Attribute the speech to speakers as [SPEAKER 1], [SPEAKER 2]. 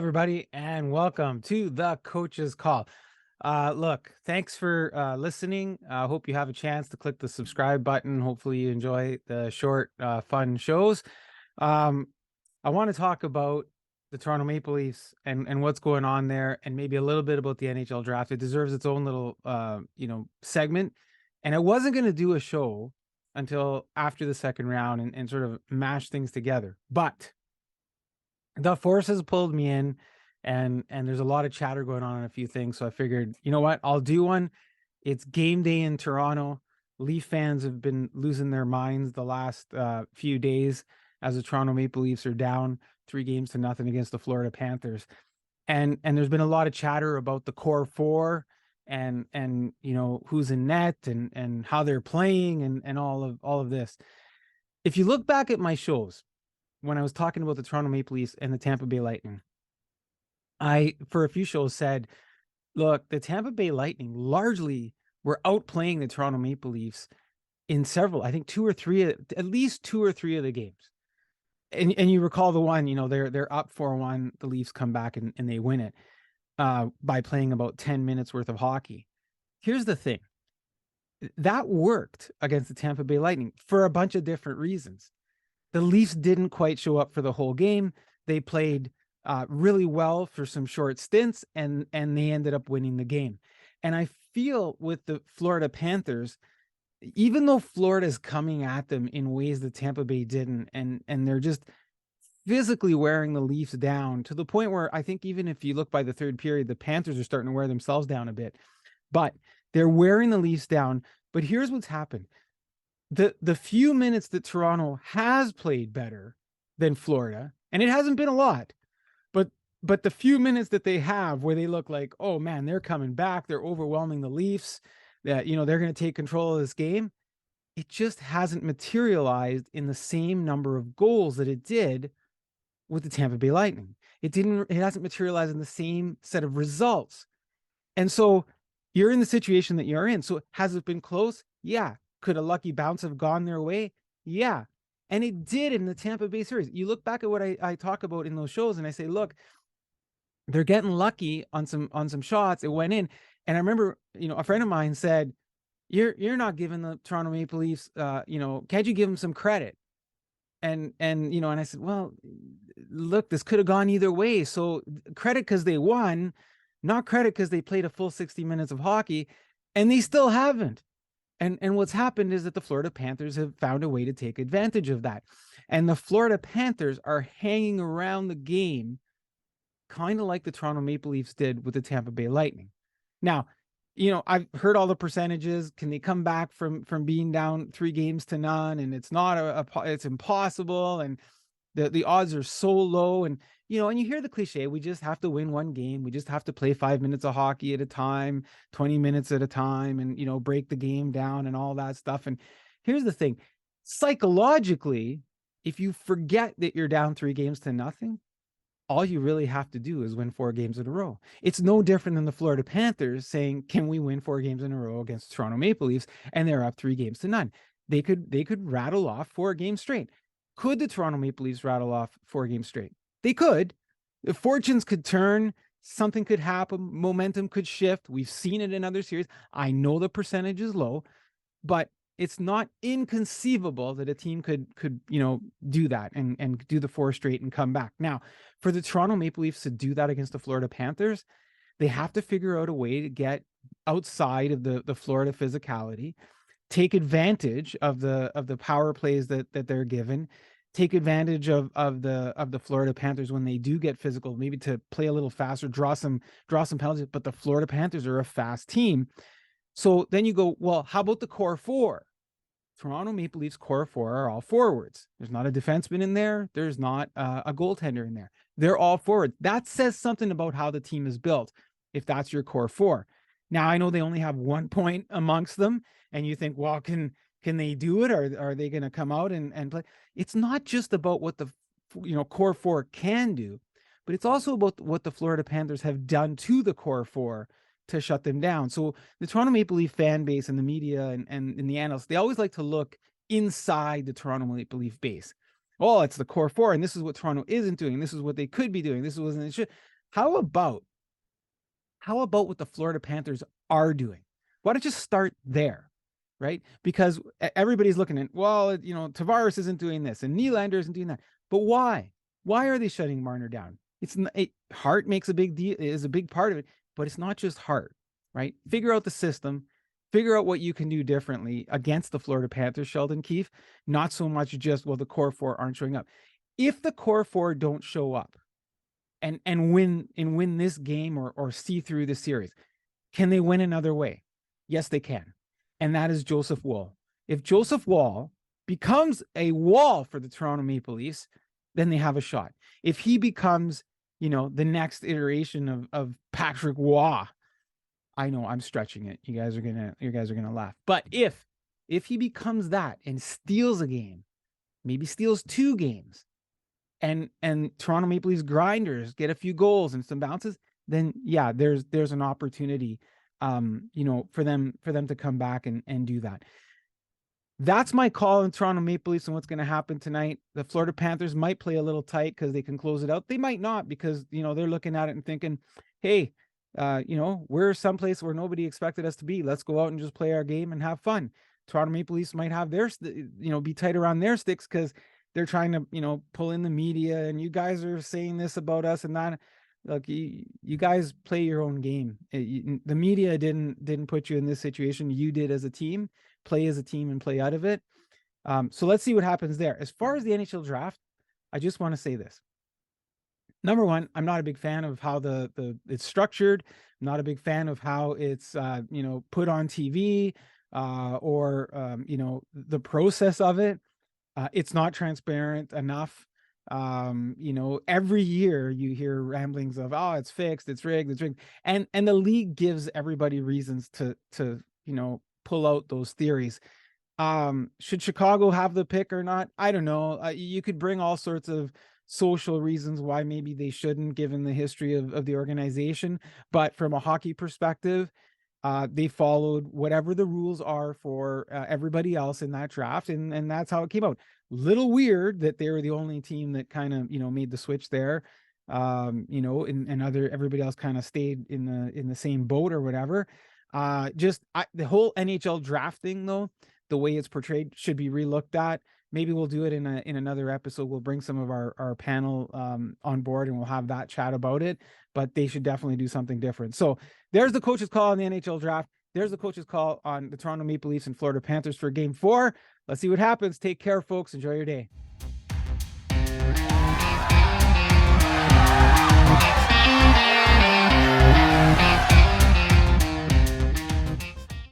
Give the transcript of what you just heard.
[SPEAKER 1] everybody, and welcome to the Coach's Call. Look, thanks for listening. I hope you have a chance to click the subscribe button. Hopefully you enjoy the short, fun shows. Um, I want to talk about the Toronto Maple Leafs and what's going on there, and maybe a little bit about the NHL draft. It deserves its own little, segment. And I wasn't going to do a show until after the second round and sort of mash things together. But the forces pulled me in, and there's a lot of chatter going on a few things. So I figured, you know what, I'll do one. It's game day in Toronto. Leaf fans have been losing their minds the last few days as the Toronto Maple Leafs are down 3-0 against the Florida Panthers. And there's been a lot of chatter about the core four and who's in net and how they're playing and all of this. If you look back at my shows when I was talking about the Toronto Maple Leafs and the Tampa Bay Lightning, I, for a few shows, said, look, the Tampa Bay Lightning largely were outplaying the Toronto Maple Leafs in several, I think at least two or three of the games. And you recall the one, they're up 4-1, the Leafs come back and they win it by playing about 10 minutes worth of hockey. Here's the thing. That worked against the Tampa Bay Lightning for a bunch of different reasons. The Leafs didn't quite show up for the whole game. They played really well for some short stints, and they ended up winning the game. And I feel with the Florida Panthers, even though Florida's coming at them in ways that Tampa Bay didn't, and they're just physically wearing the Leafs down to the point where I think even if you look by the third period, the Panthers are starting to wear themselves down a bit. But they're wearing the Leafs down. But here's what's happened. The few minutes that Toronto has played better than Florida, and it hasn't been a lot, but the few minutes that they have where they look like, oh man, they're coming back, they're overwhelming the Leafs, that they're going to take control of this game, it just hasn't materialized in the same number of goals that it did with the Tampa Bay Lightning. It hasn't materialized in the same set of results. And so you're in the situation that you're in. So has it been close? Yeah. Could a lucky bounce have gone their way? Yeah. And it did in the Tampa Bay series. You look back at what I talk about in those shows, and I say, look, they're getting lucky on some shots. It went in. And I remember, a friend of mine said, you're not giving the Toronto Maple Leafs, can't you give them some credit? And I said, well, look, this could have gone either way. So credit because they won, not credit because they played a full 60 minutes of hockey, and they still haven't. And what's happened is that the Florida Panthers have found a way to take advantage of that. And the Florida Panthers are hanging around the game kind of like the Toronto Maple Leafs did with the Tampa Bay Lightning. Now, I've heard all the percentages. Can they come back from being down 3-0? And it's not it's impossible. And the odds are so low. And you hear the cliche, we just have to win one game. We just have to play 5 minutes of hockey at a time, 20 minutes at a time, and, break the game down and all that stuff. And here's the thing. Psychologically, if you forget that you're down 3-0, all you really have to do is win 4 games in a row. It's no different than the Florida Panthers saying, can we win 4 games in a row against Toronto Maple Leafs? And they're up 3-0. They could rattle off 4 games straight. Could the Toronto Maple Leafs rattle off 4 games straight? They could. The fortunes could turn. Something could happen. Momentum could shift. We've seen it in other series. I know the percentage is low, but it's not inconceivable that a team could do that and do the 4 straight and come back. Now, for the Toronto Maple Leafs to do that against the Florida Panthers, they have to figure out a way to get outside of the Florida physicality, take advantage of the power plays that they're given, take advantage of the Florida Panthers when they do get physical, maybe to play a little faster, draw some penalties. But the Florida Panthers are a fast team. So then you go, well, how about the core 4? Toronto Maple Leafs core 4 are all forwards. There's not a defenseman in there. There's not a goaltender in there. They're all forwards. That says something about how the team is built, if that's your core 4. Now, I know they only have 1 point amongst them, and you think, well, can they do it? Or are they going to come out and play? It's not just about what the core 4 can do, but it's also about what the Florida Panthers have done to the core 4 to shut them down. So the Toronto Maple Leaf fan base and the media and the analysts, they always like to look inside the Toronto Maple Leaf base. Oh, it's the core 4, and this is what Toronto isn't doing. This is what they could be doing. This is what they should. How about what the Florida Panthers are doing? Why don't you start there, right? Because everybody's looking at, well, Tavares isn't doing this and Nylander isn't doing that. But why? Why are they shutting Marner down? Heart makes a big deal, is a big part of it, but it's not just heart, right? Figure out the system, figure out what you can do differently against the Florida Panthers, Sheldon Keefe. Not so much just, well, the core four aren't showing up. If the core four don't show up and win this game or see through the series, can they win another way? Yes, they can. And that is Joseph Woll. If Joseph Woll becomes a Wall for the Toronto Maple Leafs, then they have a shot. If he becomes, the next iteration of Patrick Waugh, I know I'm stretching it. You guys are gonna laugh. But if he becomes that and steals a game, maybe steals 2 games, and Toronto Maple Leafs grinders get a few goals and some bounces, then yeah, there's an opportunity, for them to come back and do that. That's my call in Toronto Maple Leafs and what's going to happen tonight. The Florida Panthers might play a little tight because they can close it out. They might not, because, they're looking at it and thinking, hey, we're someplace where nobody expected us to be. Let's go out and just play our game and have fun. Toronto Maple Leafs might have their, be tight around their sticks because they're trying to, pull in the media, and you guys are saying this about us and that. Look, you guys play your own game. The media didn't put you in this situation. You did as a team. Play as a team and play out of it. So let's see what happens there. As far as the NHL draft, I just want to say this. Number one, I'm not a big fan of how it's structured. I'm not a big fan of how it's put on TV, or the process of it. It's not transparent enough. Every year you hear ramblings of, oh, it's fixed, it's rigged, and the league gives everybody reasons to pull out those theories. Should Chicago have the pick or not? I don't know. You could bring all sorts of social reasons why maybe they shouldn't, given the history of the organization. But from a hockey perspective, they followed whatever the rules are for everybody else in that draft, and that's how it came out. Little weird that they were the only team that kind of made the switch there, and everybody else kind of stayed in the same boat or whatever. The whole NHL draft thing, though, the way it's portrayed, should be relooked at. Maybe we'll do it in another episode. We'll bring some of our panel on board, and we'll have that chat about it. But they should definitely do something different. So there's the coach's call on the NHL draft. There's the coach's call on the Toronto Maple Leafs and Florida Panthers for Game 4. Let's see what happens. Take care, folks. Enjoy your day.